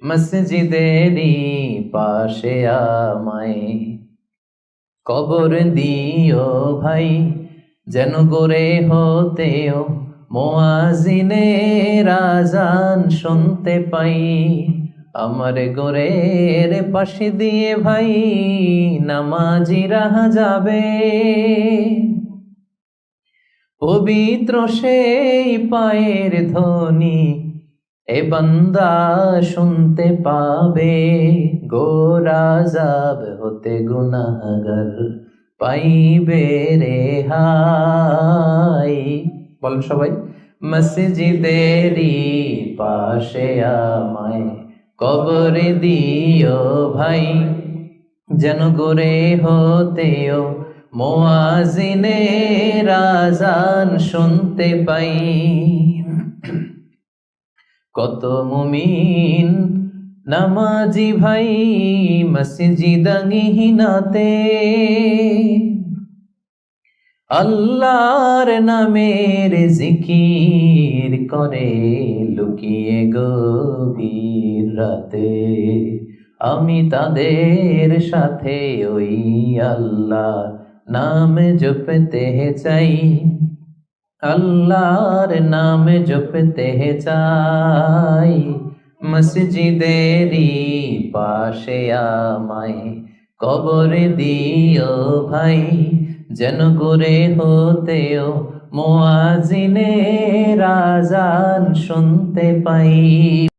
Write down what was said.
মসজিদেরি পাশে আমায় কবর দিও ভাই, যেন গড়ে হতেও মুয়াজ্জিনের আজান শুনতে পাই। আমার গোরের পাশে দিয়ে ভাই নামাজিরা যাবে, পবিত্র সেই পায়ের ধ্বনি এ বান্দা শুনতে পাবে। ঘোর আযাব হতে গুনাহগার পাইবে রেহাই। বলেন সবাই, মসজিদেরি পাশে আমায় কবর দিও ভাই, যেন গড়ে হতেও মুয়াজ্জিনের আযান শুনতে পাই। কত মুমিন নামাজি ভাই মসজিদাঙ্গিনাতে আল্লাহর নামের জিকির করে লুকিয়ে গভীর রাতে। আমি তাদের সাথে ওই আল্লাহ নাম জপতে চাই, আল্লাহর নাম জপতে চাই। মসজিদেরি পাশে আমায় কবর দিও ভাই, যেন গড়ে হতেও মুয়াজ্জিনের আযান শুনতে পাই।